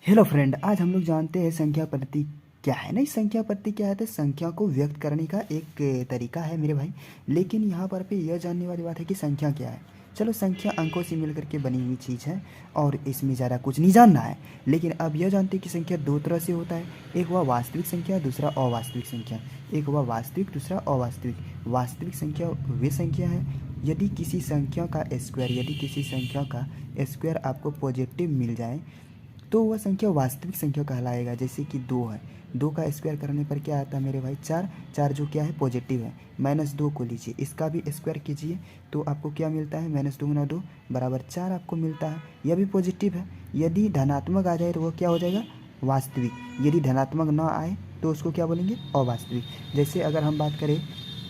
Hello friend, आज हम लोग जानते हैं संख्या पद्धति क्या है। नहीं, संख्या पद्धति क्या है तो संख्या को व्यक्त करने का एक तरीका है मेरे भाई। लेकिन यहाँ पर पे यह जानने वाली बात है कि संख्या क्या है। चलो, संख्या अंकों से मिलकर के बनी हुई चीज़ है और इसमें ज़्यादा कुछ नहीं जानना है। लेकिन अब यह जानते हैं कि संख्या दो तरह से होता है। एक हुआ वास्तविक संख्या, दूसरा अवास्तविक संख्या। एक हुआ वास्तविक, दूसरा अवास्तविक। वास्तविक संख्या वे संख्या है यदि किसी संख्या का स्क्वायर आपको पॉजिटिव मिल जाए तो वह संख्या वास्तविक संख्या कहलाएगा। जैसे कि 2 है, 2 का स्क्वायर करने पर क्या आता है मेरे भाई? 4। 4 जो क्या है? पॉजिटिव है। -2 को लीजिए, इसका भी स्क्वायर कीजिए तो आपको क्या मिलता है? -2 गुना 2 बराबर 4 आपको मिलता है। यह भी पॉजिटिव है। यदि धनात्मक आ जाए तो वह क्या हो जाएगा? वास्तविक। यदि धनात्मक ना आए तो उसको क्या बोलेंगे? अवास्तविक। जैसे अगर हम बात करें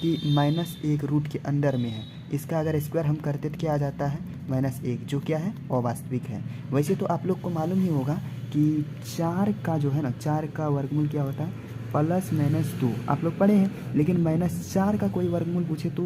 कि -1 रूट के अंदर में है, इसका अगर स्क्वायर हम करते तो क्या आ जाता है? -1, जो क्या है? अवास्तविक है। वैसे तो आप लोग को मालूम ही होगा कि 4 का जो है ना, 4 का वर्गमूल क्या होता है? +-2 आप लोग पढ़े हैं। लेकिन -4 का कोई वर्गमूल पूछे तो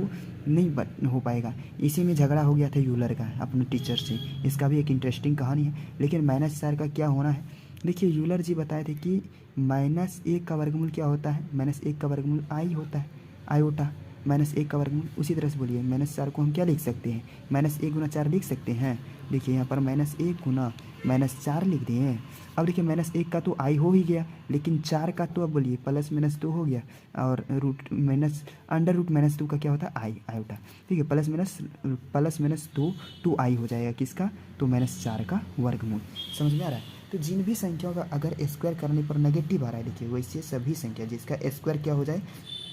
नहीं हो पाएगा। इसी में झगड़ा हो गया था यूलर का अपने टीचर से। इसका भी एक इंटरेस्टिंग कहानी है। लेकिन -4 का क्या होना है? देखिए, यूलर जी बताए थे कि -1 का वर्गमूल क्या होता है? -1 का वर्गमूल आई होता है, आयोटा। -1 का वर्गमूल उसी तरह से बोलिए। -4 को हम क्या लिख सकते हैं? -1 गुना 4 लिख सकते हैं। देखिए यहाँ पर -1 गुना -4 लिख दिए। अब देखिए -1 का तो आई हो ही गया, लेकिन 4 का तो अब बोलिए +-2 हो गया। और √2 का क्या होता है? आई, आयोटा। ठीक है, +-2 2 आई हो जाएगा किसका? तो -4 का वर्गमूल। समझ में आ रहा है? तो जिन भी संख्याओं का अगर स्क्वायर करने पर नेगेटिव आ रहा है, देखिए वैसे सभी संख्या जिसका स्क्वायर क्या हो जाए?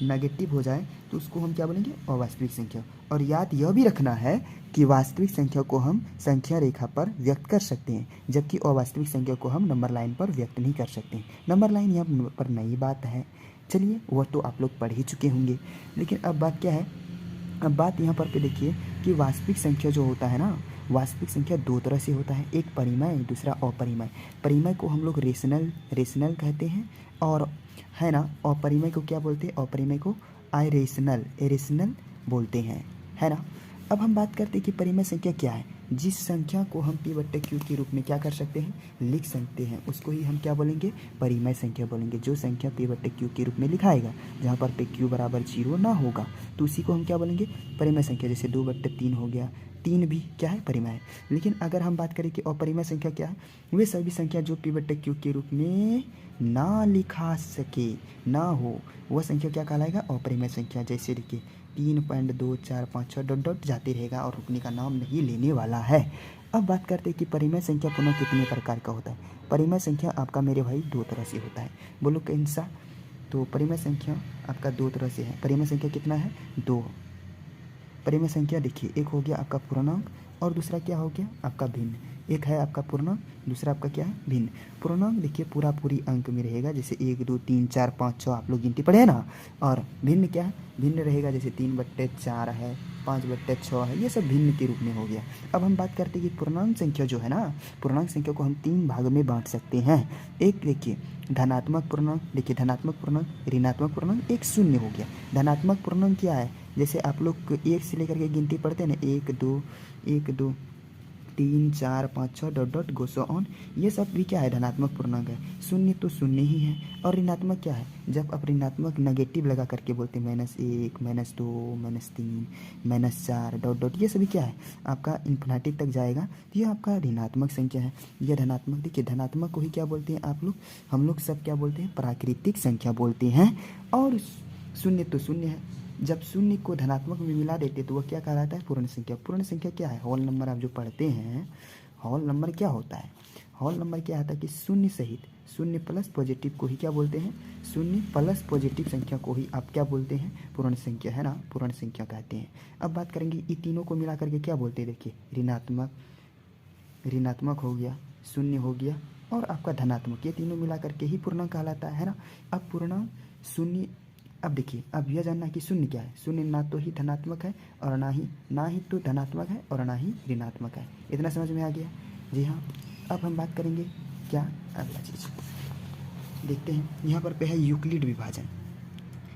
नेगेटिव हो जाए तो उसको हम क्या बोलेंगे? अवास्तविक संख्या। और याद यह भी रखना है कि वास्तविक संख्या को हम संख्या रेखा पर व्यक्त कर सकते हैं, जबकि अवास्तविक संख्या को हम नंबर लाइन पर व्यक्त नहीं कर सकते हैं। नंबर लाइन यहाँ पर नई बात है। चलिए, वह तो आप लोग पढ़ ही चुके होंगे। लेकिन अब बात क्या है? अब बात यहाँ पर पे देखिए कि वास्तविक संख्या जो होता है ना, वास्तविक संख्या दो तरह से होता है। एक परिमेय, दूसरा अपरिमेय। परिमेय को हम लोग रेशनल कहते हैं, और है ना, अपरिमेय को क्या बोलते हैं? अपरिमेय को इरेशनल बोलते हैं, है ना। अब हम बात करते हैं कि परिमेय संख्या क्या है। जिस संख्या को हम P/Q के रूप में क्या कर सकते हैं? लिख सकते हैं, उसको ही हम क्या बोलेंगे? परिमेय संख्या बोलेंगे। जो संख्या P/Q के रूप में लिखाएगा, जहाँ पर पे Q बराबर 0 ना होगा, तो उसी को हम क्या बोलेंगे? परिमेय संख्या। जैसे 2/3 हो गया, 3 भी क्या है? परिमेय है। लेकिन अगर हम बात करें कि अपरिमेय संख्या क्या है, वे सभी संख्या जो P/Q के रूप में ना लिखा सके, ना हो, वह संख्या क्या कहलाएगा? अपरिमेय संख्या। जैसे देखिए 3.2 4 5 6 जाते रहेगा और रुकने का नाम नहीं लेने वाला है। अब बात करते हैं कि परिमेय संख्या पुनः कितने प्रकार का होता है। परिमेय संख्या आपका मेरे भाई दो तरह से होता है। बोलो कौन सा? तो परिमेय संख्या आपका दो तरह से है। परिमेय संख्या कितना है? 2। परिमेय संख्या देखिए, एक हो गया आपका पूर्णांक और दूसरा क्या हो गया? आपका भिन्न। एक है आपका पूर्णांक, दूसरा आपका क्या है? भिन्न। पूर्णांक देखिए पूरी अंक में रहेगा, जैसे 1 2 3 4 5 6 आप लोग गिनती पढ़े ना। और भिन्न क्या है? भिन्न रहेगा, जैसे 3/4 है, 5/6 है, ये सब भिन्न के रूप में हो गया। अब हम बात करते हैं कि पूर्णांक संख्या जो है ना, पूर्णांक संख्या को हम 3 भाग में बांट सकते हैं। एक देखिए धनात्मक पूर्णांक, देखिए धनात्मक पूर्णांक, ऋणात्मक पूर्णांक, एक शून्य हो गया। धनात्मक पूर्णांक क्या है? जैसे आप लोग 1 से लेकर के गिनती पढ़ते हैं ना, 1 2 3 4 5 6 dot dot go so on, ये सब भी क्या है? धनात्मक पूर्णांक है। शून्य तो शून्य ही है। और ऋणात्मक क्या है? जब आप ऋणात्मक नेगेटिव लगा करके बोलते हैं, -1 -2 -3 -4 डॉट डॉट, ये सभी क्या है? आपका इन्फिनिटी तक जाएगा, तो ये आपका ऋणात्मक संख्या है। यह धनात्मक, देखिए धनात्मक को ही क्या बोलते हैं आप लोग? हम लोग सब क्या बोलते हैं? प्राकृतिक संख्या बोलते हैं। और शून्य तो शून्य है। जब शून्य को धनात्मक में मिला देते तो वह क्या कहलाता है? पूर्ण संख्या। पूर्ण संख्या क्या है? होल नंबर आप जो पढ़ते हैं, होल नंबर क्या होता है? होल नंबर क्या होता है कि शून्य सहित, शून्य प्लस पॉजिटिव को ही क्या बोलते हैं? शून्य प्लस पॉजिटिव संख्या को ही आप क्या बोलते हैं? पूर्ण संख्या, है ना, पूर्ण संख्या कहते हैं। अब बात करेंगे ये तीनों को मिला करके क्या बोलते हैं। देखिए ऋणात्मक हो गया, शून्य हो गया और आपका धनात्मक, ये तीनों मिला करके ही पूर्णांक कहलाता है ना। अब पूर्णांक शून्य, अब देखिए, अब यह जानना है कि शून्य क्या है। शून्य ना तो ही धनात्मक है और ना ही तो धनात्मक है और ना ही ऋणात्मक है। इतना समझ में आ गया? जी हाँ। अब हम बात करेंगे क्या? अगला चीज़ देखते हैं। यहाँ पर है यूक्लिड विभाजन।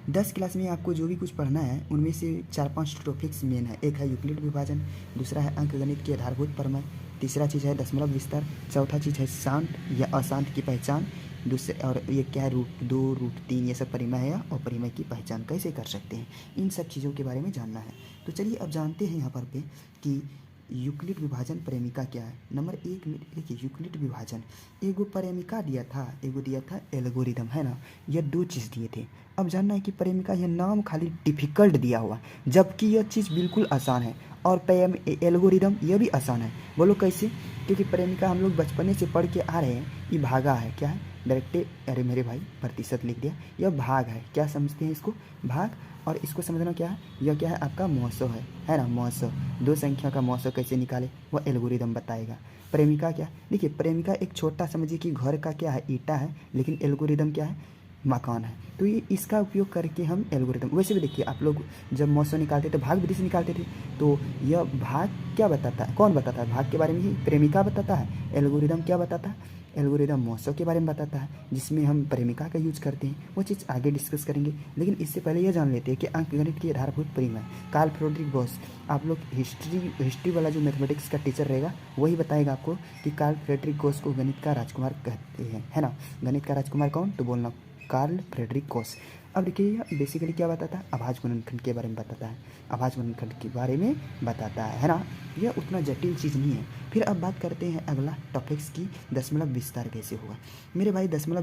10 क्लास में आपको जो भी कुछ पढ़ना है उनमें से 4-5 टॉपिक्स मेन है। एक है यूक्लिड विभाजन, दूसरा है अंकगणित के आधारभूत प्रमेय, तीसरा चीज़ है दशमलव विस्तार, चौथा चीज़ है शांत या अशांत की पहचान, दूसरे और ये क्या है √2 √3 ये सब परिमेय है या अपरिमेय की पहचान कैसे कर सकते हैं, इन सब चीज़ों के बारे में जानना है। तो चलिए अब जानते हैं यहाँ पर पे कि यूक्लिड विभाजन प्रेमिका क्या है। नंबर 1 में देखिए यूक्लिड विभाजन एगो प्रेमिका दिया था, एगो दिया था एल्गोरिदम, है ना, यह 2 चीज़ दिए थे। अब जानना है कि प्रेमिका यह नाम खाली डिफ़िकल्ट दिया हुआ, जबकि यह चीज़ बिल्कुल आसान है, और एल्गोरिदम यह भी आसान है। बोलो कैसे? क्योंकि प्रेमिका हम लोग बचपने से पढ़ के आ रहे हैं, ये भागा है, क्या है डायरेक्ट, अरे मेरे भाई प्रतिशत लिख दिया, यह भाग है, क्या समझते हैं इसको, भाग। और इसको समझना क्या है, यह क्या है आपका मौसो है ना, मौसो, 2 संख्या का मौसो कैसे निकाले वह एल्गोरिदम बताएगा। प्रेमिका क्या, देखिए प्रेमिका एक छोटा समझिए कि घर का क्या है ईंटा है, लेकिन एल्गोरिदम क्या है मकान है। तो ये इसका उपयोग करके हम एल्गोरिदम, वैसे भी देखिए आप लोग जब मौसम निकालते थे भाग विधि से निकालते थे, तो यह भाग क्या बताता है, कौन बताता है, भाग के बारे में ही प्रेमिका बताता है। एल्गोरिदम क्या बताता है, एल्गोरिदम मौसम के बारे में बताता है, जिसमें हम प्रेमिका का यूज करते हैं, वो चीज़ आगे डिस्कस करेंगे। लेकिन इससे पहले यह जान लेते हैं कि अंकगणित की आधारभूत परिमेय। कार्ल फ्रेडरिक गॉस, आप लोग हिस्ट्री वाला जो मैथमेटिक्स का टीचर रहेगा वही बताएगा आपको कि कार्ल फ्रेडरिक गॉस को गणित का राजकुमार कहते हैं, है ना। गणित का राजकुमार कौन, तो बोलना कार्ल फ्रेडरिक गॉस। अब देखिए बेसिकली क्या बताता है, अभाज्य गुणनखंड के बारे में बताता है, अभाज्य गुणनखंड के बारे में बताता है ना। यह उतना जटिल चीज़ नहीं है। फिर अब बात करते हैं अगला टॉपिक्स की, दशमलव विस्तार कैसे होगा। मेरे भाई दशमलव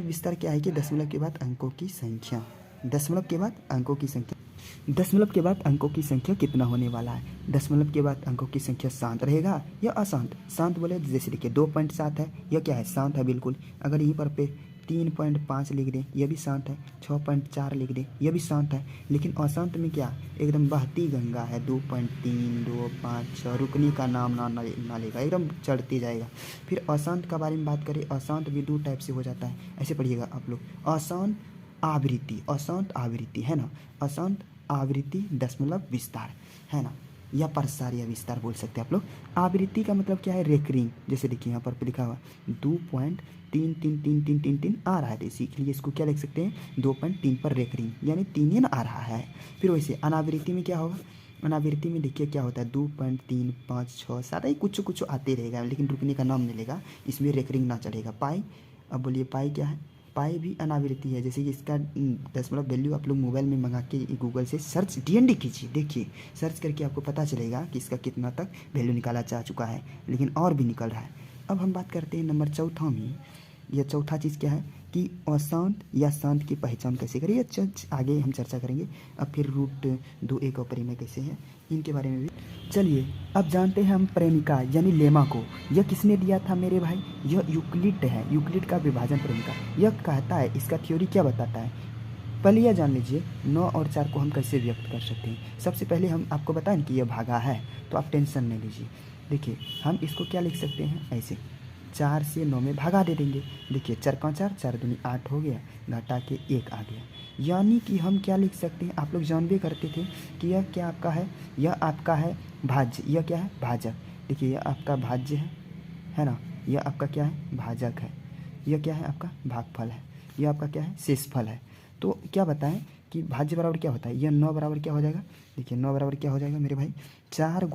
विस्तार क्या है कि दशमलव के बाद अंकों की संख्या, दशमलव के बाद अंकों की संख्या, दशमलव के बाद अंकों की संख्या कितना होने वाला है, दशमलव के बाद अंकों की संख्या शांत रहेगा या अशांत। शांत बोले जैसे देखिए 2.7 है, यह क्या है शांत है बिल्कुल। अगर यहीं पर पे 3.5 लिख दें यह भी शांत है, 6.4 लिख दें यह भी शांत है। लेकिन अशांत में क्या, एकदम बहती गंगा है, 2.3 2 5 6 रुकने का नाम ना लेगा, एकदम चढ़ते जाएगा। फिर अशांत का बारे में बात करें, अशांत भी 2 टाइप से हो जाता है, ऐसे पढ़िएगा आप लोग, अशांत आवृत्ति, अशांत आवृत्ति, है ना, अशांत आवृत्ति दशमलव विस्तार, है ना, या प्रसार या विस्तार बोल सकते हैं आप लोग। आवृत्ति का मतलब क्या है, रेकरिंग, जैसे देखिए यहाँ पर लिखा हुआ 2.33333 आ रहा है, तो इसीलिए इसको क्या लिख सकते हैं 2.3 पर रेकरिंग, यानी 3 आ रहा है। फिर वैसे अनावृत्ति में क्या होगा, अनावृत्ति में देखिए क्या होता है 2.3 5 6 7 ही कुछ आते रहेगा, लेकिन रुकने का नाम नहीं लेगा, इसमें रेकरिंग ना चलेगा। पाई, अब बोलिए पाई क्या है, पाई भी अनावृत्ति है। जैसे कि इसका दशमलव वैल्यू आप लोग मोबाइल में मंगा के गूगल से सर्च DND कीजिए, देखिए सर्च करके आपको पता चलेगा कि इसका कितना तक वैल्यू निकाला जा चुका है, लेकिन और भी निकल रहा है। अब हम बात करते हैं नंबर 4 में, यह चौथा चीज़ क्या है कि अशांत या शांत की पहचान कैसे करें, यह आगे हम चर्चा करेंगे। अब फिर √2 एक अपरिमेय कैसे है, इनके बारे में भी। चलिए अब जानते हैं हम प्रेमिका यानी लेमा को। यह किसने दिया था मेरे भाई, यह यूक्लिड है, यूक्लिड का विभाजन प्रेमिका। यह कहता है, इसका थ्योरी क्या बताता है, पहले यह जान लीजिए 9 और 4 को हम कैसे व्यक्त कर सकते हैं। सबसे पहले हम आपको बताएं कि यह भागा है, तो आप टेंशन नहीं लीजिए। देखिए हम इसको क्या लिख सकते हैं, ऐसे 4 से 9 में भागा दे देंगे। देखिए 4 का 4 4 दूनी 8 हो गया, घटा के 1 आ गया। यानी कि हम क्या लिख सकते हैं, आप लोग जानबे करते थे कि यह क्या आपका है, यह आपका है भाज्य, यह क्या है भाजक। देखिए यह आपका भाज्य है ना, यह आपका क्या है भाजक है, यह क्या है आपका भागफल है, यह आपका क्या है शेषफल है। तो क्या बताएं कि भाज्य बराबर क्या होता है, यह 9 बराबर क्या हो जाएगा, देखिए 9 बराबर क्या हो जाएगा मेरे भाई 4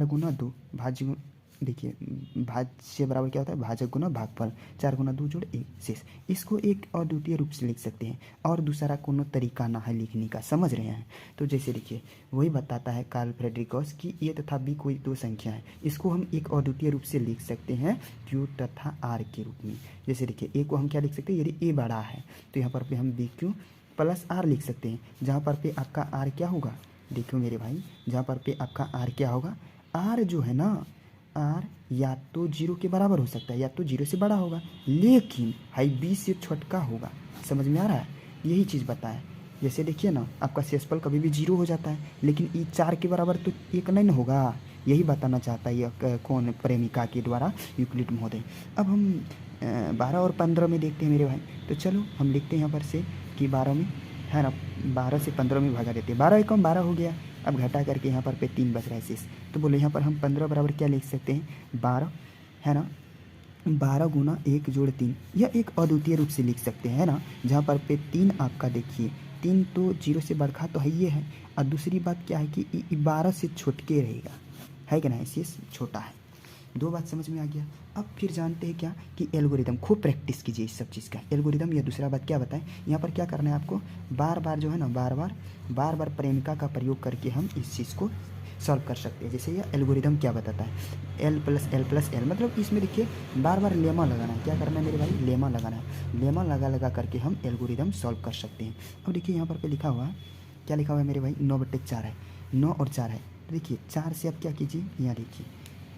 गुना 2 भाज्य, देखिए भाज्य बराबर क्या होता है भाजक गुना भागफल, 4 गुना 2 जोड़ 1 शेष। इसको एक और द्वितीय रूप से लिख सकते हैं, और दूसरा कोनो तरीका ना है लिखने का, समझ रहे हैं। तो जैसे देखिए वही बताता है कार्ल फ्रेडरिक गॉस कि ए तथा बी कोई 2 संख्या है, इसको हम एक और द्वितीय रूप से लिख सकते हैं Q तथा R के रूप में। जैसे देखिए ए को हम क्या लिख सकते हैं, यदि ए बड़ा है तो यहाँ पर पे हम BQ प्लस R लिख सकते हैं, जहाँ पर पे आपका R क्या होगा, देखो मेरे भाई जहाँ पर पे आपका R क्या होगा, R जो है ना, R या तो 0 के बराबर हो सकता है या तो 0 से बड़ा होगा, लेकिन हाई 20 से छोटका होगा। समझ में आ रहा है, यही चीज़ बताएं। जैसे देखिए ना आपका शेषफल कभी भी 0 हो जाता है, लेकिन ये 4 के बराबर तो 1 नहीं होगा, यही बताना चाहता है यह कौन प्रेमिका के द्वारा यूक्लिड महोदय। अब हम 12 और 15 में देखते हैं मेरे भाई। तो चलो हम लिखते हैं यहाँ पर से कि 12 में है ना, 12 से 15 में भागा देते हैं, 12 एकम 12 हो गया। अब घटा करके यहाँ पर पे 3 बच रहा है शेष, तो बोले यहाँ पर हम 15 बराबर क्या लिख सकते हैं 12, है ना, 12 गुना 1 जोड़ 3, यह एक अद्वितीय रूप से लिख सकते हैं, है ना, जहाँ पर पे 3 आपका देखिए 3 तो 0 से बढ़ा तो है ये है, और दूसरी बात क्या है कि 12 से छोटके रहेगा, है कि ना, सी एस छोटा है। दो बात समझ में आ गया। अब फिर जानते हैं क्या कि एल्गोरिदम, खूब प्रैक्टिस कीजिए इस सब चीज़ का। एल्गोरिदम या दूसरा बात क्या बताएं, यहाँ पर क्या करना है आपको, बार बार जो है ना, बार बार प्रेमिका का प्रयोग करके हम इस चीज़ को सॉल्व कर सकते हैं। जैसे यह एल्गोरिदम क्या बताता है, एल प्लस एल, मतलब इसमें देखिए बार बार लेमा लगाना है। क्या करना है मेरे भाई, लेमा लगाना है। लेमा लगा करके हम एल्गोरिदम सॉल्व कर सकते हैं। अब देखिए यहाँ पर पे लिखा हुआ है, क्या लिखा हुआ है मेरे भाई, 9/4 है, 9 और 4 है। देखिए 4 से अब क्या कीजिए, यहाँ देखिए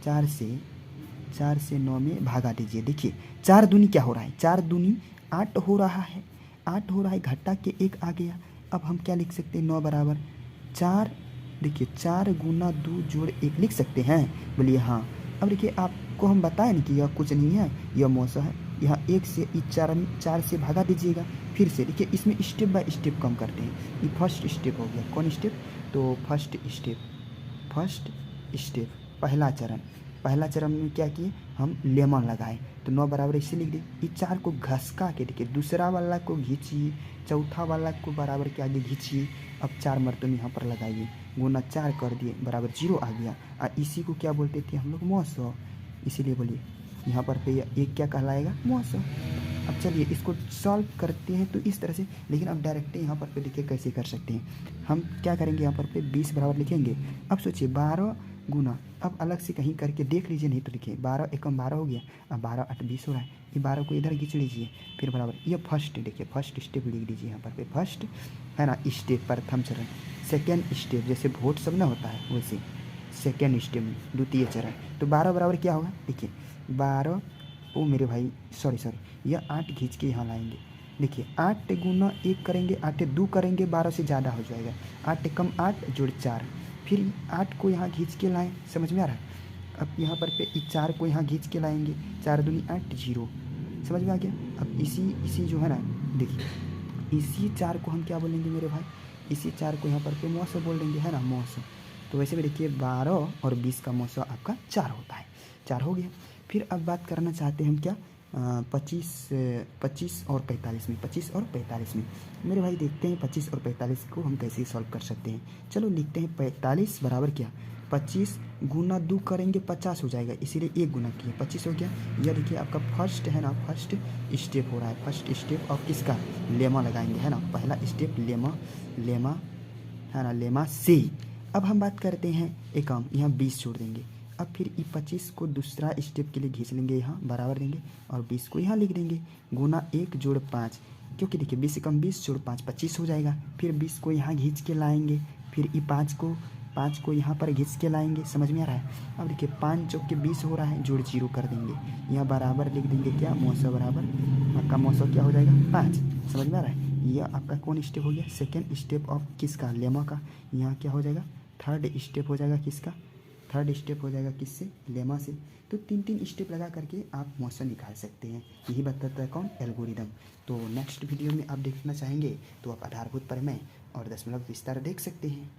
4 से 9 में भागा दीजिए। देखिए 4 दूनी क्या हो रहा है, 4 दूनी 8 हो रहा है, 8 हो रहा है, घटा के 1 आ गया। अब हम क्या लिख सकते हैं, 9 बराबर 4, देखिए 4 गुना 2 जोड़ 1 लिख सकते हैं, बोलिए हाँ। अब देखिए आपको हम बताएं ना कि यह कुछ नहीं है, यह मौसा है। यहाँ 1 से 4 से भागा दीजिएगा। फिर से देखिए इसमें स्टेप बाय स्टेप कम करते हैं। ये फर्स्ट स्टेप हो गया, कौन स्टेप, तो फर्स्ट स्टेप पहला चरण में क्या किए हम, लेमन लगाए, तो 9 बराबर इसे लिख दिए। ये 4 को घसका के देखिए दूसरा वाला को घींचिए, चौथा वाला को बराबर के आगे घींचिए। अब 4 मरतबा यहाँ पर लगाइए, गुना 4 कर दिए, बराबर 0 आ गया। और इसी को क्या बोलते थे हम लोग, मौसो। इसीलिए बोलिए यहाँ पर पे एक क्या कहलाएगा, मौसो। अब चलिए इसको सॉल्व करते हैं तो इस तरह से, लेकिन अब डायरेक्ट यहाँ पर पे देखिए कैसे कर सकते हैं। हम क्या करेंगे, यहाँ पर पे 20 बराबर लिखेंगे। अब सोचिए 12 गुना, अब अलग से कहीं करके देख लीजिए, नहीं तो लिखिए 12 एकम 12 हो गया, अब 12 8 20 हो रहा है। ये 12 को इधर खींच लीजिए, फिर बराबर ये फर्स्ट, देखिए फर्स्ट स्टेप लिख दीजिए यहाँ पर पे, फर्स्ट है ना स्टेप, प्रथम चरण। सेकेंड स्टेप जैसे वोट सब ना होता है वैसे सेकेंड स्टेप में द्वितीय चरण। तो 12 बराबर क्या होगा, देखिए 12, ओ मेरे भाई सॉरी यह 8 खींच के यहाँ लाएंगे। देखिए 8 गुना 1 करेंगे, 8 2 करेंगे, 12 से ज़्यादा हो जाएगा। 8 एकम 8 जोड़ 4, फिर 8 को यहाँ खींच के लाएँ, समझ में आ रहा है। अब यहाँ पर पे 4 को यहाँ खींच के लाएंगे, 4 दूनी 8 0, समझ में आ गया। अब इसी जो है ना, देखिए इसी 4 को हम क्या बोलेंगे मेरे भाई, इसी 4 को यहाँ पर पे मौसो बोल देंगे, है ना, मौसो। तो वैसे भी देखिए 12 और 20 का मौसो आपका 4 होता है, 4 हो गया। फिर अब बात करना चाहते हैं हम क्या, 25 और 45 में, 25 और 45 में मेरे भाई देखते हैं 25 और 45 को हम कैसे सॉल्व कर सकते हैं। चलो लिखते हैं 45 बराबर क्या, 25 गुना 2 करेंगे 50 हो जाएगा, इसीलिए 1 गुना किए 25 हो गया। यह देखिए आपका फर्स्ट है ना, फर्स्ट स्टेप हो रहा है, फर्स्ट स्टेप और किसका, लेमा लगाएंगे, है ना, पहला स्टेप लेमा है ना, लेमा से। अब हम बात करते हैं एक काम, यहाँ 20 छोड़ देंगे। अब फिर 25 को दूसरा स्टेप के लिए खींच लेंगे, यहाँ बराबर देंगे और 20 को यहाँ लिख देंगे, गुना 1 जोड़ 5, क्योंकि देखिए 20 कम 20 जोड़ 5 25 हो जाएगा। फिर 20 को यहाँ खींच के लाएंगे, फिर 5 को यहाँ पर घिस के लाएंगे, समझ में आ रहा है। अब देखिए 5 चौके 20 हो रहा है, जोड़ 0 कर देंगे, यहाँ बराबर लिख देंगे क्या, मौसो बराबर, आपका मौसो क्या हो जाएगा 5, समझ में आ रहा है। यह आपका कौन स्टेप हो गया, सेकेंड स्टेप ऑफ किसका, लेमा का। यहाँ क्या हो जाएगा, थर्ड स्टेप हो जाएगा किसका, थर्ड स्टेप हो जाएगा किससे, लेमा से। तो 3 स्टेप लगा करके आप मौसो निकाल सकते हैं, यही बताता है कौन, एल्गोरिदम। तो नेक्स्ट वीडियो में आप देखना चाहेंगे तो आप आधारभूत प्रमेय और दशमलव विस्तार देख सकते हैं।